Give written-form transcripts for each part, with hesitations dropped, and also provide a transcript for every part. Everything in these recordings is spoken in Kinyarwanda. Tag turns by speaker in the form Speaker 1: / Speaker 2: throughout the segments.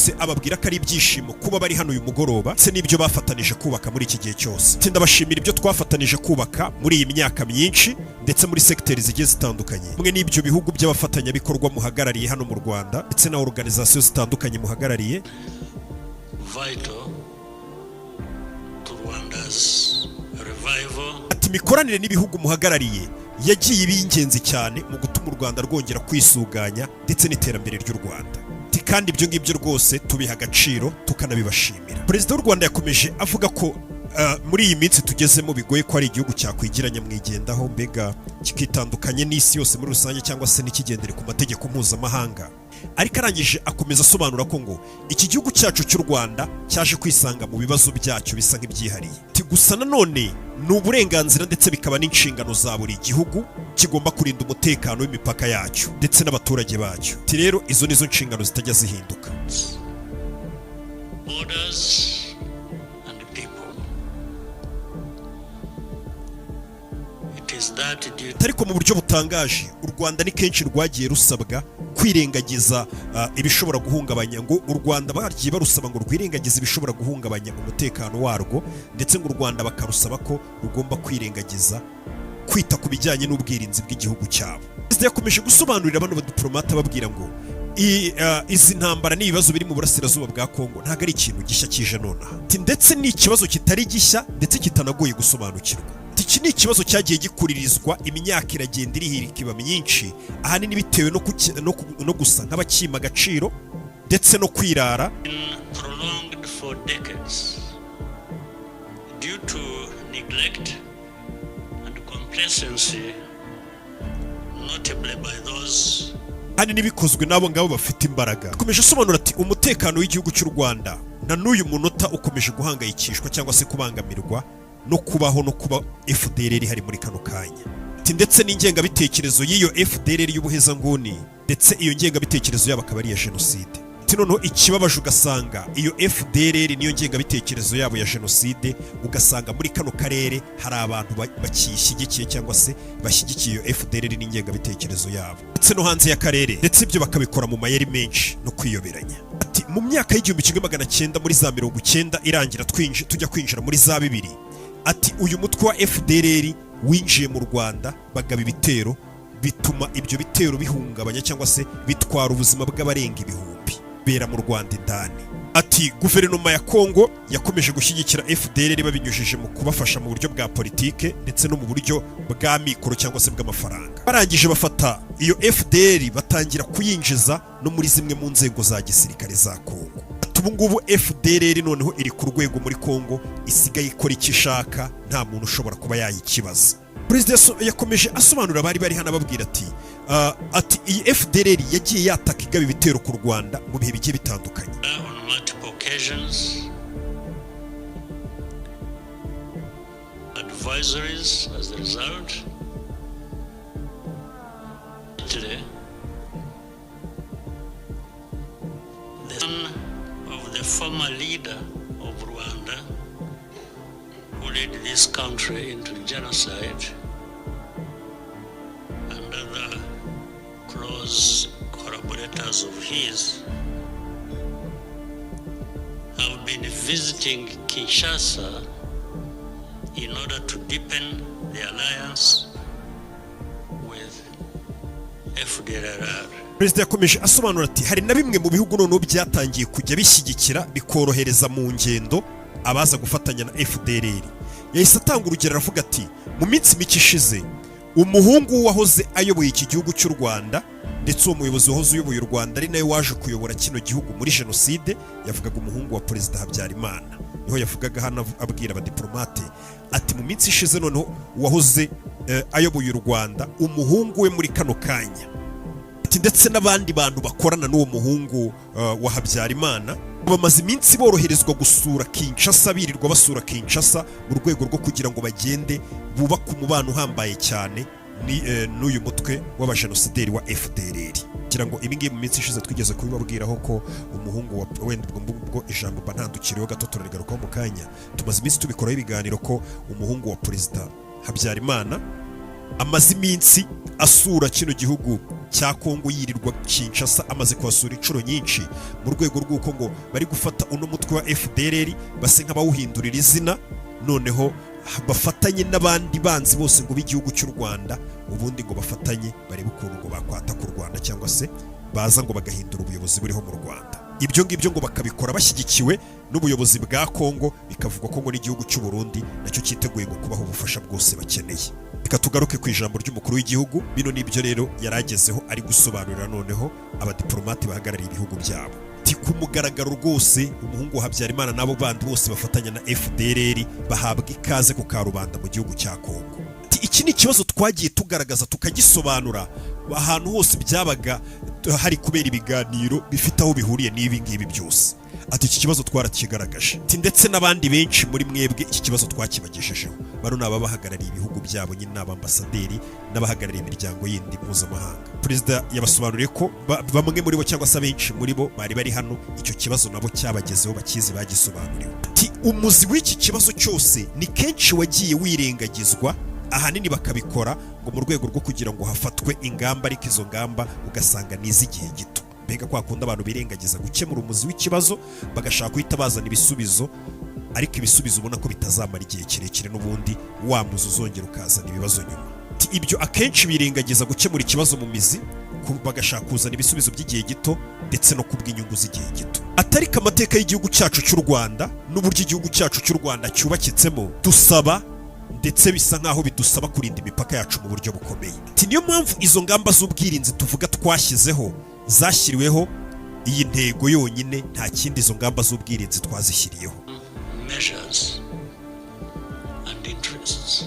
Speaker 1: byose ababwira ko ari ibyishimo kuba bari hano uyu mugoroba ndetse n'ibyo bafatanije kubaka muri iki gihe cyose. Ndabashimira ibyo twafatanije kubaka muri iyi myaka myinshi ndetse muri sekiteri zigiye zitandukanye. Mwe n'ibyo bihugu by'abafatanyabikorwa muhagarariye hano mu Rwanda ndetse na organization zitandukanye muhagarariye.
Speaker 2: Vital to Rwanda's revival.
Speaker 1: Ati imikoranire n'ibihugu muhagarariye yagiye ibingenzi cyane mu gutuma u Rwanda rwongera kwisuganya ndetse n'iterambere ry'u Rwanda. Kandi ibyo ngibyo rwose tubiha agaciro tukanabibashimira. Perezida w'u Rwanda yakomeje avuga ko muri iyi minsi tugezemo bigoye ko ari igihugu cyakwigiranya mwigendaho mbega kikitandukanye n'isi yose muri rusange cyangwa se n'ikigendere ku mategeko mpuzamahanga. Ariko arangije akomeza asobanura ko ngo iki gihugu cyacu cy'u Rwanda cyaje kwisanga mu bibazo byacyo bisa nk'ibyihariye. Gusa nanone ni uburenganzira ndetse bikaba n'inshingano za buri gihugu kigomba kurinda umutekano w'imipaka yacyo ndetse n'abaturage bacyo. Rero izo nizo nshingano zitajya zihinduka. Ariko mu buryo butangaje u Rwanda ni kenshi rwagiye rusabwa kwirengagiza ibishobora guhungabanya, ngo u Rwanda bagiye barusaba ngo rwirengagize ibishobora guhungabanya umutekano warwo ndetse ngo u Rwanda bakarusaba ko rugomba kwirengagiza kwita ku bijyanye n'ubwirinzi bw'igihugu cyabo. Yakomeje gusobanurira bano badiplomate babwira ngo izi ntambara n'ibibazo biri mu burasirazuba bwa Kongo ntabwo ari ikintu gishya kije nonaha, ndetse ni ikibazo kitari gishya ndetse kitanagoye gusobanukirwa. Iki ni ikibazo cyagiye gikuririzwa imyaka iragenda irihirika iba myinshi, ahanini bitewe no gusa nk'abakima agaciro ndetse no kwirara. Ahanini bikozwe n'abo ngabo bafite imbaraga. Akomeje asobanura ati umutekano w'igihugu cy'u Rwanda na n'uyu munota ukomeje guhangayikishwa cyangwa se kubangamirwa no kubaho no kuba FDLR hari muri kano kanya. Ndetse n'ingengabitekerezo y'iyo FDLR y'ubuhezanguni ndetse iyo ngengabitekerezo yabo akaba ari ya jenoside. Noneho ikibabaje ugasanga iyo FDLR niyo ngengabitekerezo yabo ya jenoside, ugasanga muri kano karere hari abantu bakishyigikiye cyangwa se bashyigikiye iyo FDLR n'ingengabitekerezo yabo ndetse no hanze y'akarere, ndetse ibyo bakabikora mu mayeri menshi no kwiyoberanya. Ati mu myaka y'1900 muri za 90 irangira tujya kwinjira muri za 2000, ati uyu mutwe wa FDLR winjiye mu Rwanda bagaba ibitero bituma ibyo bitero bihungabanya cyangwa se bitwara ubuzima bw'abarenga ibihumbi bera mu Rwanda indani. Ati guverinoma ya Kongo yakomeje gushyigikira FDLR babinyujije mu kubafasha mu buryo bwa politike ndetse no mu buryo bwa mikoro cyangwa se bw'amafaranga. Barangije bafata iyo FDLR batangira kuyinjiza no muri zimwe mu nzego za gisirikare za Kongo. Ubu ngubu FDLR noneho iri ku rwego muri Kongo isigaye ikora icyo ishaka, nta muntu ushobora kuba yayikibaza. Perezida yakomeje asobanura bari hano ababwira ati iyi FDLR yagiye yataka igaba ibitero ku Rwanda mu bihe bigiye bitandukanye.
Speaker 2: Advisories as a result. Today, the son of the former leader of Rwanda who led this country into genocide and other close collaborators of his have been visiting Kinshasa in order to deepen the alliance with FDLR.
Speaker 1: Perezida yakomeje asobanura ati hari na bimwe mu bihugu noneho byatangiye kujya bishyigikira bikorohereza mu ngendo abaza gufatanya na FDLR. Yahise atanga urugero aravuga ati mu minsi mike ishize umuhungu wahoze ayoboye iki gihugu cy'u Rwanda ndetse uwo muyobozi wahoze uyoboye u Rwanda ari nawe waje kuyobora kino gihugu muri jenoside, yavugaga umuhungu wa Perezida Habyarimana. Niho yavugaga hano abwira abadiplomate ati mu minsi ishize noneho wahoze ayoboye u Rwanda umuhungu we muri kano kanya, ndetse n'abandi bantu bakorana n'uwo muhungu wa Habyarimana bamaze iminsi boroherezwa gusura Kinshasa, birirwa basura Kinshasa mu rwego rwo kugira ngo bagende bubaka umubano uhambaye cyane n'uyu mutwe w'abajenosideri wa FDLR. Kugira ngo ibi ngibi mu minsi ishize twigeze kubibabwiraho ko umuhungu wa wenda ubwo ijambo bantandukiriyeho gato turarigarukaho mu kanya, tumaze iminsi tubikoraho ibiganiro ko umuhungu wa Perezida Habyarimana amaze iminsi asura kino gihugu cya Kongo, yirirwa Kinshasa, amaze kuhasura inshuro nyinshi mu rwego rw'uko ngo bari gufata uno mutwe wa FDLR base nk'abawuhindurira izina, noneho bafatanye n'abandi banzi bose ngo b'igihugu cy'u Rwanda, ubundi ngo bafatanye barebe ukuntu ngo bakwata ku Rwanda cyangwa se baza ngo bagahindura ubuyobozi buriho mu Rwanda. Ibyo ngibyo ngo bakabikora bashyigikiwe n'ubuyobozi bwa Kongo, bikavugwa ko ngo n'igihugu cy'u Burundi nacyo cyiteguye ngo kubaha ubufasha bwose bakeneye. Reka tugaruke ku ijambo ry'umukuru w'igihugu. Bino nibyo rero yaragezeho ari gusobanurira noneho abadiplomate bahagarariye ibihugu byabo. Ku mugaragaro rwose umuhungu wa Habyarimana n'abo bandi bose bafatanya na FDLR bahabwa ikaze ku karubanda mu gihugu cya Kongo. Iki ni ikibazo twagiye tugaragaza tukagisobanura ahantu hose byabaga hari kubera ibiganiro bifite aho bihuriye n'ibi ngibi byose. Ati iki kibazo twarakigaragaje, ndetse n'abandi benshi muri mwebwe iki kibazo twakibageshejeho. Bano naba bahagarariye ibihugu byabo, nyine n'abambasaderi n'abahagarariye imiryango yindi mpuzamahanga. Perezida yabasobanuriye ko bamwe muri bo cyangwa se benshi muri bo bari bari hano, icyo kibazo nabo cyabagezeho, bakizi, bagisobanuriwe. Umuzi w'iki kibazo cyose ni kenshi wagiye wirengagizwa, ahanini bakabikora ngo mu rwego rwo kugira ngo hafatwe ingamba, ariko izo ngamba ugasanga n'iz'igihe gito. Mbega kwa kundi abantu birengagiza gukemura umuzi w'ikibazo, bagashaka guhita bazana ibisubizo, ariko ibisubizo ubona ko bitazamara igihe kirekire, n'ubundi wa muzi uzongera ukazana ibibazo nyuma. Ibyo akenshi birengagiza gukemura ikibazo mu mizi, bagashaka kuzana ibisubizo by'igihe gito ndetse no kubw'inyungu z'igihe gito. Atariko amateka y'igihugu cyacu cy'u Rwanda n'uburyo igihugu cyacu cy'u Rwanda cyubakitsemo, dusaba ndetse bisa nkaho bidusaba kurinda imipaka yacu mu buryo bukomeye. Niyo mpamvu izo ngamba z'ubwirinzi tuvuga twashyizeho zashyiriweho iyi ntego yonyine, nta kindi izo ngamba z'ubwirinzi twazishyiriyeho.
Speaker 2: Measures and interests.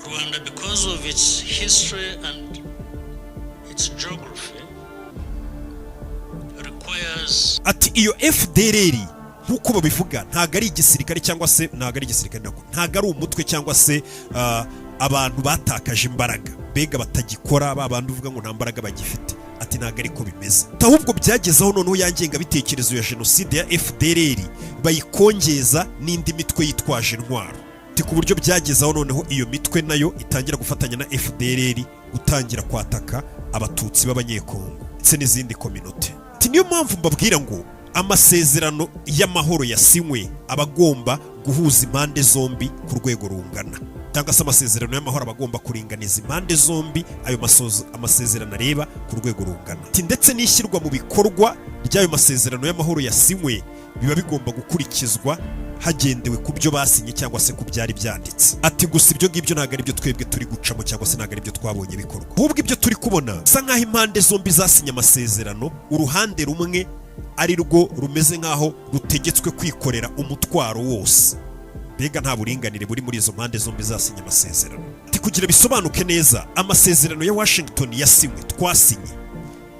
Speaker 2: Rwanda, because of its history and its geography, requires.
Speaker 1: Ati iyo FDLR nk'uko babivuga ntago ari igisirikare cyangwa se ntago ari umutwe cyangwa se abantu batakaje imbaraga, mbega batagikora, ba bantu uvuga ngo nta mbaraga bagifite. Ati ntago ariko bimeze, ahubwo byagezeho noneho yangenga bitekerezo ya jenoside ya FDLR bayikongeza n'indi mitwe yitwaje intwaro, ku buryo byagezeho noneho iyo mitwe nayo itangira gufatanya na FDLR gutangira kwataka abatutsi b'abanyekongo ndetse n'izindi kominote. Niyo mpamvu mbabwira ngo amasezerano y'amahoro yasinywe abagomba guhuza impande zombi ku rwego rungana, cyangwa se amasezerano y'amahoro abagomba kuringaniza impande zombi, ayo amasezerano areba ku rwego rungana. Ndetse n'ishyirwa mu bikorwa ry'ayo masezerano y'amahoro yasinywe biba bigomba gukurikizwa hagendewe ku byo basinye cyangwa se ku byari byanditse. Ati gusa ibyo ngibyo ntago ari byo twebwe turi gucamo cyangwa se ntago ari byo twabonye bikorwa, ahubwo ibyo turi kubona sa nkaho impande zombi zasinye amasezerano, uruhande rumwe ari rwo rumeze nkaho rutegetswe kwikorera umutwaro wose. Mbega nta buringanire buri muri izo mpande zombi zasinye amasezerano. Kugira bisobanuke neza, amasezerano ya Washington yasinywe, twasinye,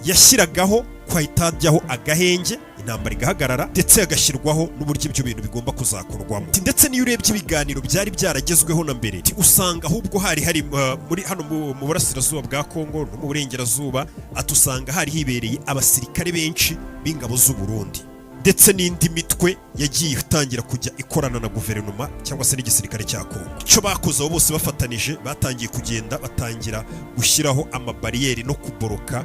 Speaker 1: yashyiragaho kwahitajyaho agahenge, intambara igahagarara, ndetse yagashyirwaho n'uburyo ibyo bintu bigomba kuzakorwamo. Ndetse niyo urebye ibiganiro byari byaragezweho na mbere, usanga ahubwo hari muri hano mu burasirazuba bwa Kongo no mu burengerazuba, atusanga hari hibereye abasirikare benshi b'ingabo z'u Burundi, ndetse n'indi mitwe yagiye itangira kujya ikorana na guverinoma cyangwa se n'igisirikare cya Kongo. Icyo bakoze abo bose bafatanije, batangiye kugenda batangira gushyiraho amabariyeri no kuboroka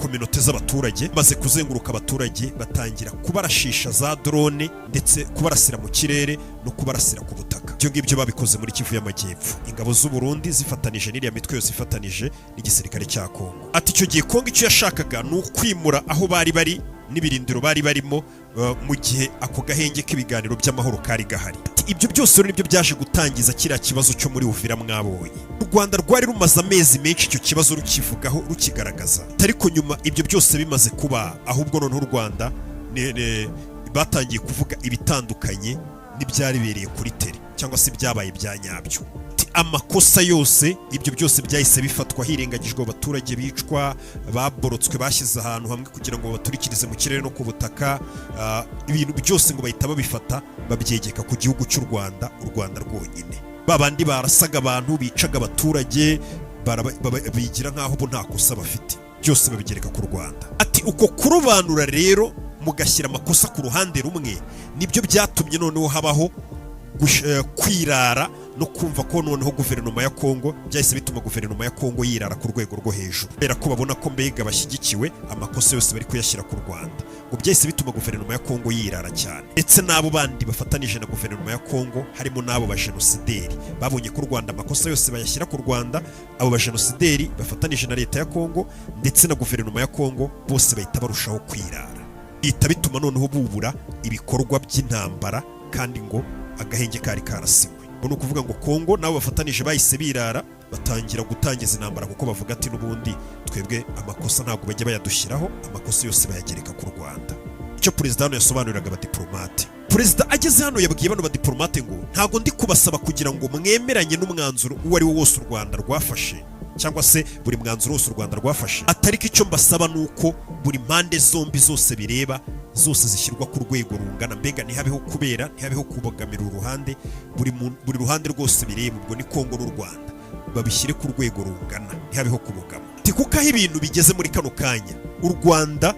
Speaker 1: kominote z'abaturage, maze kuzenguruka abaturage batangira kubarashisha za drone ndetse kubarasira mu kirere no kubarasira ku butaka. Ibyo ngibyo babikoze muri Kivu y'Amajyepfo, ingabo z'u Burundi zifatanije n'iriya mitwe yose ifatanije n'igisirikare cya Kongo. Ati icyo gihe Kongo icyo yashakaga ni ukwimura aho bari bari n'ibirindiro bari barimo mu gihe ako gahenge k'ibiganiro by'amahoro kari gahari. Ibyo byose nibyo byaje gutangiza kiriya kibazo cyo muri Uvira mwabonye. U Rwanda rwari rumaze amezi menshi icyo kibazo rukivugaho rukigaragaza, ariko nyuma ibyo byose bimaze kuba, ahubwo noneho u Rwanda batangiye kuvuga ibitandukanye n'ibyaribereye kuri tele cyangwa se byabaye bya nyabyo. Amakosa yose ibyo byose byahise bifatwa hirengagijwe abaturage bicwa, baborotswe, bashyize ahantu hamwe kugira ngo baturikirize mu kirere no ku butaka. Ibintu byose ngo bahita babifata babyegeka ku gihugu cy'u Rwanda, u Rwanda rwonyine. Babandi barasaga abantu, bicaga abaturage, bigira nkaho bo nta kosa bafite, byose babigereka ku Rwanda. Ati uko kurobanura rero mugashyira amakosa ku ruhande rumwe, nibyo byatumye noneho habaho kwirara no kumva ko noneho guverinoma ya Kongo byahise bituma guverinoma ya Kongo yirara ku rwego rwo hejuru kubera ko babona ko mbega bashyigikiwe amakosa yose bari kuyashyira ku Rwanda ngo byahise bituma guverinoma ya Kongo yirara cyane ndetse n'abo bandi bafatanije na guverinoma ya Kongo harimo n'abo bajenosideri babonye ko u Rwanda amakosa yose bayashyira ku Rwanda abo bajenosideri bafatanije na leta ya Kongo ndetse na guverinoma ya Kongo bose bahita barushaho kwirara bihita bituma noneho bubura ibikorwa by'intambara kandi ngo agahenge kari karasiwe ni ukuvuga ngo Kongo nabo bafatanije bahise birara batangira gutangiza intambara kuko bavuga ati n'ubundi twebwe amakosa ntabwo bajya bayadushyiraho amakosa yose bayagereka ku Rwanda icyo perezida hano yasobanuriraga abadiplomate perezida ageze hano yabwiye bano badiplomate ngo ntabwo ndi kubasaba kugira ngo mwemeranye n'umwanzuro uwo ari wo wose u Rwanda rwafashe cyangwa se buri mwanzuro wose u Rwanda rwafashe atariko icyo mbasaba nuko buri mpande zombi zose bireba zose zishyirwa ku rwego rungana mbega ntihabeho kubera ntihabeho kubogamira uruhande buri ruhande rwose bireba ubwo ni Kongo n'u Rwanda babishyire ku rwego rungana ntihabeho kubogama kuko aho ibintu bigeze muri kano kanya u Rwanda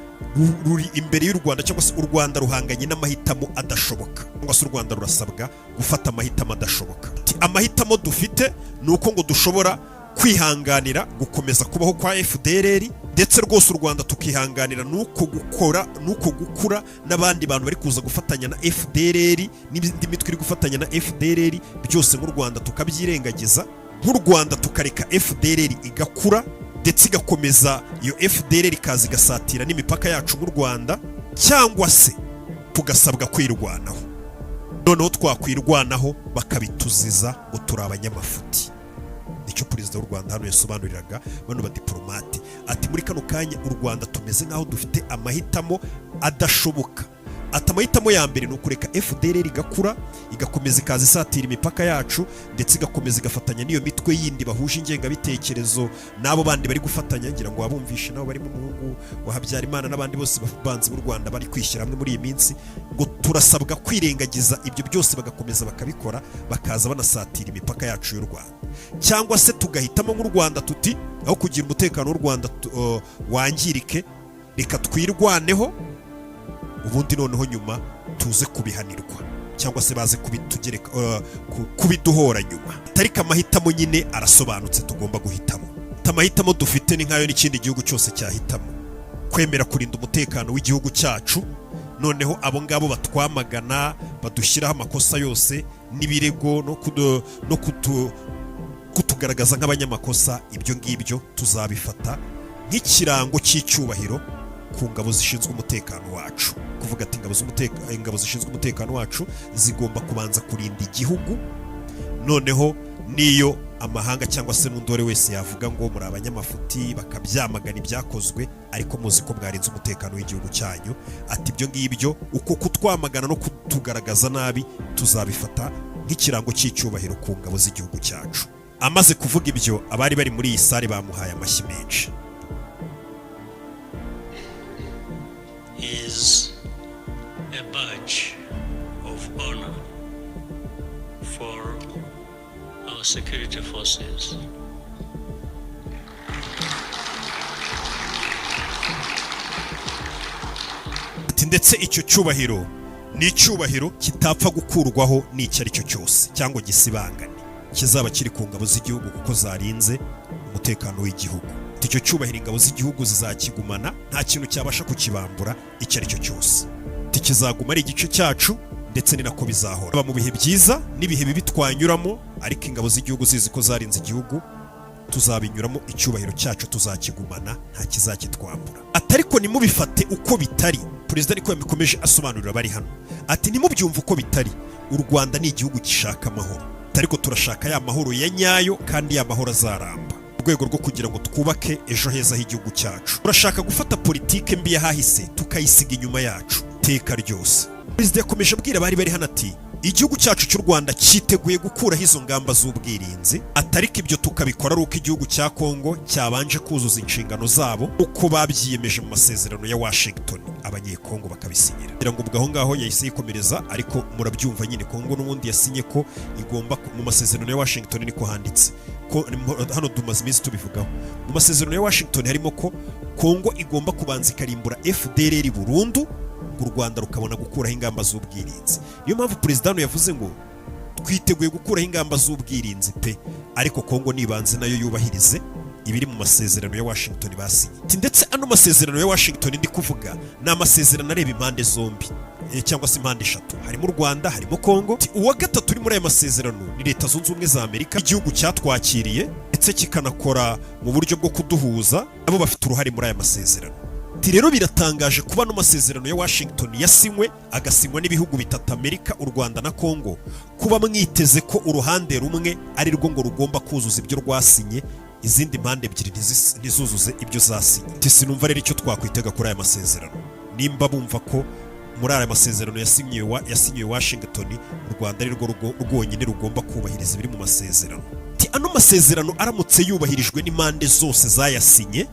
Speaker 1: ruri imbere y'u Rwanda cyangwa se u Rwanda ruhanganye n'amahitamo adashoboka cyangwa se u Rwanda rurasabwa gufata amahitamo adashoboka amahitamo dufite ni uko ngo dushobora kwihanganira gukomeza kubaho kwa FDLR ndetse rwose u Rwanda tukihanganira nuko gukura n'abandi bantu bari kuza gufatanya na FDLR n'ibindi mitwe iri gufatanya na FDLR byose mu Rwanda tukabyirengagiza nk'u Rwanda tukareka FDLR igakura ndetse igakomeza iyo FDLR ikaza igasatira n'imipaka yacu mu Rwanda cyangwa se tugasabwa kwirwanaho noneho twakwirwanaho bakabituziza ngo turi abanyamafuti icyo perezida w'u Rwanda hano yasobanuriraga bano badiplomate ati muri kano kanya u Rwanda tumeze nkaho dufite amahitamo adashoboka amahitamo ya mbere ni ukureka FDLR igakura igakomeza ikaza isatira imipaka yacu ndetse igakomeza igafatanya n'iyo mitwe yindi bahuje ingengabitekerezo n'abo bandi bari gufatanya ngira ngo wabumvishe nabo bari mu muhungu wa Habyarimana n'abandi bose babanzi b'u Rwanda bari kwishyira hamwe muri iyi minsi ngo turasabwa kwirengagiza ibyo byose bagakomeza bakabikora bakaza banasatira imipaka yacu y'u Rwanda cyangwa se tugahitamo nk'u Rwanda tuti aho kugira umutekano w'u Rwanda wangirike reka twirwaneho ubundi noneho nyuma tuze kubihanirwa cyangwa se baze kubitugereka kubiduhora nyuma tarika amahitamo nyine arasobanutse tugomba guhitamo amahitamo dufite ni nkayo n'ikindi gihugu cyose cyahitamo kwemera kurinda umutekano w'igihugu cyacu noneho abo ngabo batwamagana badushyiraho amakosa yose n'ibirego no kutugaragaza nk'abanyamakosa ibyo ngibyo tuzabifata nk'ikirango cy'icyubahiro ku ngabo zishinzwe umutekano wacu kuvuga ati ingabo zishinzwe umutekano wacu zigomba kubanza kurinda igihugu noneho niyo amahanga cyangwa se n'undore wese yavuga ngo muri abanyamafuti bakabyamagana ibyakozwe ariko muzi ko mwarinze umutekano w'igihugu cyanyu ati ibyo ngibyo uko kutwamagana no kutugaragaza nabi tuzabifata nk'ikirango cy'icyubahiro ku ngabo z'igihugu cyacu amaze kuvuga ibyo abari bari muri iyi sare bamuhaye amashyi menshi
Speaker 2: is a badge of honor for our security forces.
Speaker 1: Ndetse icyo cyubahiro ni icyubahiro kitapfa gukurwaho n'icyo ari cyo cyose cyangwa gisibangane kizaba kiri ku ngabo z'igihugu kuko zarinze umutekano w'igihugu icyo cyubahiro ingabo z'igihugu zizakigumana nta kintu cyabasha kukibambura icyo ari cyo cyose kizaguma ari igice cyacu ndetse ni nako bizahora mu bihe byiza n'ibihe bibi twanyuramo ariko ingabo z'igihugu zizi ko zarinze igihugu tuzabinyuramo icyubahiro cyacu tuzakigumana nta kizakitwambura atariko nimubifate uko bitari perezida niko yamikomeje asobanurira bari hano ati nimubyumva uko bitari u Rwanda ni igihugu gishaka amahoro ariko turashaka ya mahoro ya nyayo kandi ya mahoro azaramba rwego rwo kugira ngo twubake ejo heza h'igihugu cyacu turashaka gufata politike mbi yahahise tukayisiga inyuma yacu teka ryose perezida yakomeje abwira bari hano ati igihugu cyacu cy'u Rwanda cyiteguye gukuraho izo ngamba z'ubwirinzi atariko ibyo tukabikora ari uko igihugu cya Kongo cyabanje kuzuza inshingano zabo uko babyiyemeje mu masezerano ya Washington abanyekongo bakabisinyira kugira ngo ubwo ngaho yahise yikomereza ariko murabyumva nyine Kongo n'ubundi yasinye ko igomba mu masezerano ya Washington niko handitse ko hano dumaze iminsi tubivugaho mu masezerano ya Washington harimo ko Kongo igomba kubanza ikarimbura FDLR burundu u Rwanda rukabona gukuraho ingamba z'ubwirinzi niyo mpamvu perezida yavuze ngo twiteguye gukuraho ingamba z'ubwirinzi pe, ariko Kongo nibanze nayo yubahirize ibiri mu masezerano ya Washington basinye. Ndetse ano masezerano ya Washington ndi kuvuga ni amasezerano areba impande zombi, cyangwa se impande eshatu, harimo u Rwanda, harimo Kongo. Uwa gatatu uri muri aya masezerano ni Leta Zunze Ubumwe za Amerika, igihugu cyatwakiriye ndetse kikanakora mu buryo bwo kuduhuza, nabo bafite uruhare muri aya masezerano. Rero biratangaje kuba no masezerano ya Washington yasinywe agasinywa n'ibihugu bitatu, Amerika, u Rwanda na Kongo, kuba mwiteze ko uruhande rumwe ari rwo ngo rugomba kuzuza ibyo rwasinye, izindi mpande ebyiri ntizuzuze ibyo zasinye. Sinumva rero icyo twakwitega kuri aya masezerano, nimba bumva ko muri aya masezerano yasinyiwe Washington u Rwanda ari rwo rwonyine rugomba kubahiriza ibiri mu masezerano. Ano masezerano aramutse yubahirijwe n'impande zose zayasinye,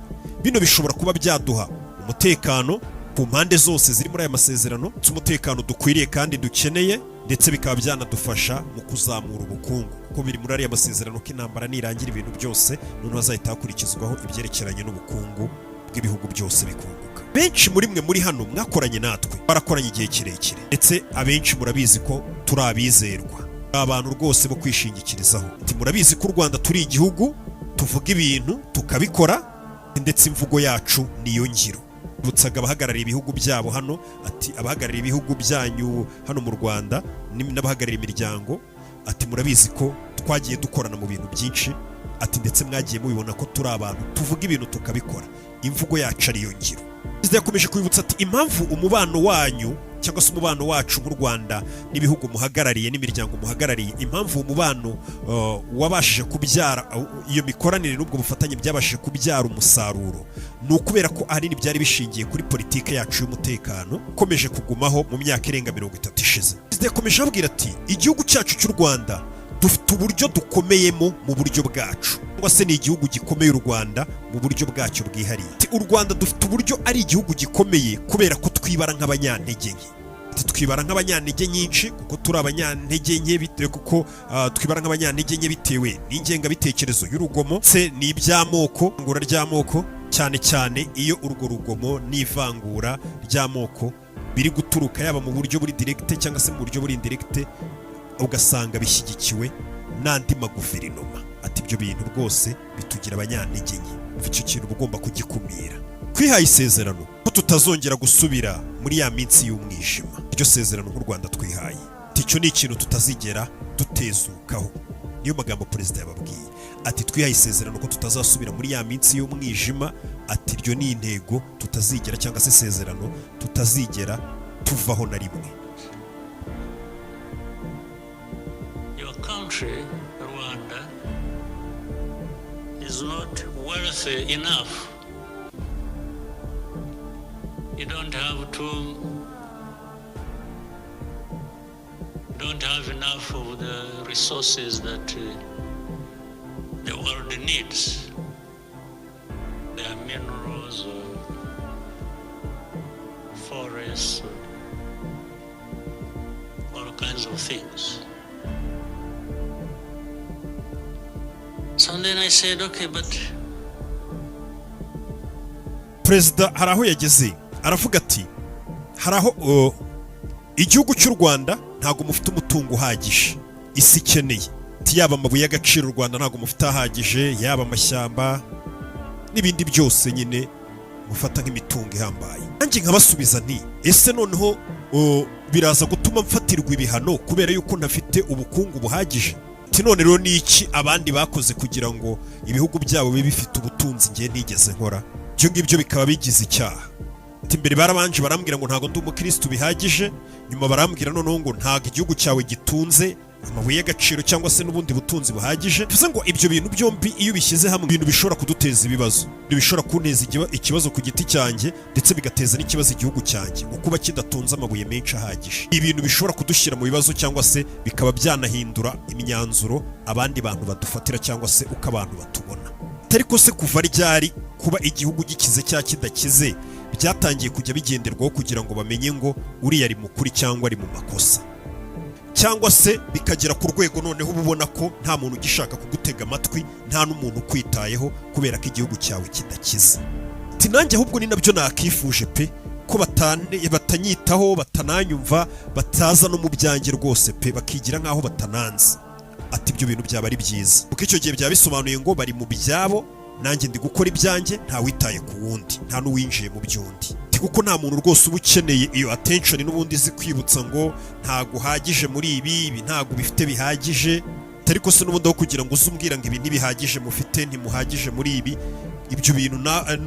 Speaker 1: bino bishobora kuba byaduha umutekano ku mpande zose ziri muri aya masezerano, umutekano dukwiriye kandi dukeneye, ndetse bikaba byanadufasha mu kuzamura ubukungu, kuko biri muri aya masezerano ko intambara nirangira ibintu byose noneho hazahita hakurikizwaho ibyerekeranye n'ubukungu bw'ibihugu byose bikunguka. Benshi muri mwe muri hano mwakoranye natwe, barakoranye igihe kirekire, ndetse abenshi murabizi ko turi abizerwa, abantu rwose bo kwishingikirizaho. Murabizi ko u Rwanda turi igihugu tuvuga ibintu tukabikora, ndetse imvugo yacu niyo ngiro. Butsaga abahagarariye ibihugu byabo hano ati abahagarariye ibihugu byanyu hano mu Rwanda n'abahagarariye imiryango ati murabizi ko twagiye dukorana mu bintu byinshi, ati ndetse mwagiye mubibona ko turi abantu tuvuga ibintu tukabikora, imvugo yacu ariyo ngiro. Yakomeje kwibutsa ati impamvu umubano wanyu cyangwa se umubano wacu nk'u Rwanda n'ibihugu muhagarariye n'imiryango muhagarariye, impamvu umubano wabashije kubyara iyo mikoranire n'ubwo bufatanye byabashije kubyara umusaruro, ni ukubera ko ahanini byari bishingiye kuri politike yacu y'umutekano ukomeje kugumaho mu myaka irenga 30 ishize. Yakomeje abwira ati igihugu cyacu cy'u Rwanda dufite uburyo dukomeyemo mu buryo bwacu, cyangwa se ni igihugu gikomeye u Rwanda mu buryo bwacyo bwihariye. U Rwanda dufite uburyo ari igihugu gikomeye kubera ko twibara nk'abanyantege nke. Twibara nk'abanyantege nyinshi kuko turi abanyantege nke, bitewe kuko twibara nk'abanyantege nke bitewe n'ingengabitekerezo y'urugomo se n'iby'amoko, ngura ry'amoko, cyane cyane iyo urwo rugomo n'ivangura ry'amoko biri guturuka yaba mu buryo buri direct cyangwa se mu buryo buri indirect, ugasanga bishyigikiwe n'andi maguverinoma. Ati ibyo bintu rwose bitugira abanyantege nke, icyo kintu ugomba kugikumira. Twihaye isezerano ko tutazongera gusubira muri ya minsi y'umwijima, iryo sezerano nk'u Rwanda twihaye, icyo ni ikintu tutazigera dutezukaho. Niyo magambo perezida yababwiye, ati twihaye isezerano ko tutazasubira muri ya minsi y'umwijima, ati iryo ni intego tutazigera cyangwa se isezerano tutazigera tuvaho na rimwe.
Speaker 2: Your country, Rwanda, is not wealthy enough. You don't have enough of the resources that the world needs. There are minerals, forests, all kinds of things. So then I said, okay, but
Speaker 1: Perezida hari aho yageze aravuga ati hari aho igihugu cy'u Rwanda ntago mufite umutungo uhagije isi ikeneye, yaba amabuye y'agaciro u Rwanda ntago mufite ahagije, yaba amashyamba n'ibindi byose nyine mufata nk'imitungo ihambaye. Nanjye nkabasubiza nti ese noneho biraza gutuma mfatirwa ibihano kubera yuko ntafite ubukungu buhagije? None rero ni iki abandi bakoze kugira ngo ibihugu byabo bibe bifite ubutunzi ngiye nigeze nkora? Ibyo ngibyo bikaba bigize icyaha. Imbere barabanje barambwira ngo ntago ndi umukristo bihagije, nyuma barambwira noneho ngo ntago igihugu cyawe gitunze amabuye y'agaciro cyangwa se n'ubundi butunzi buhagije. Bivuze ngo ibyo bintu byombi iyo bishyize hamwe, ibintu bishobora kuduteza ibibazo, bishobora kunteza ikibazo ku giti cyanjye, ndetse bigateza n'ikibazo igihugu cyanjye kuba kidatunze amabuye menshi ahagije. Ibintu bishobora kudushyira mu bibazo cyangwa se bikaba byanahindura imyanzuro abandi bantu badufatira cyangwa se uko abantu batubona. Ariko se kuva ryari kuba igihugu gikize cyangwa kidakize byatangiye kujya bigenderwaho kugira ngo bamenye ngo uriya ari mukuri cyangwa ari mu makosa, cyangwa se bikagera ku rwego noneho ubona ko nta muntu ugishaka kugutega amatwi, nta n'umuntu ukwitayeho kubera ko igihugu cyawe kidakize. Nanjye ahubwo ni nabyo nakifuje pe, ko batanyitaho, batananyumva, bataza no mu byanjye rwose pe, bakigira nk'aho batananze, ati ibyo bintu byaba ari byiza, kuko icyo gihe byaba bisobanuye ngo bari mu byabo, nanjye ndi gukora ibyanjye, ntawitaye ku wundi, nta n'uwinjiye mu by'undi, kuko nta muntu rwose uba ukeneye iyo attention n'ubundi izi kwibutsa ngo ntago uhagije muri ibi ntago bifite bihagije, ariko se n'ubundi aho kugira ngo uzumbwira ngo ibi ntibihagije mufite, ntimuhagije muri ibi, ibyo bintu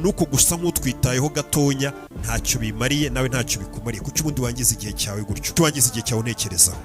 Speaker 1: nuko gusa nk'utwitayeho gatonya ntacyo bimariye, nawe ntacyo bikumariye, kuko ubundi wangiza igihe cyawe gutyo, wangiza igihe cyawe unekerezaho.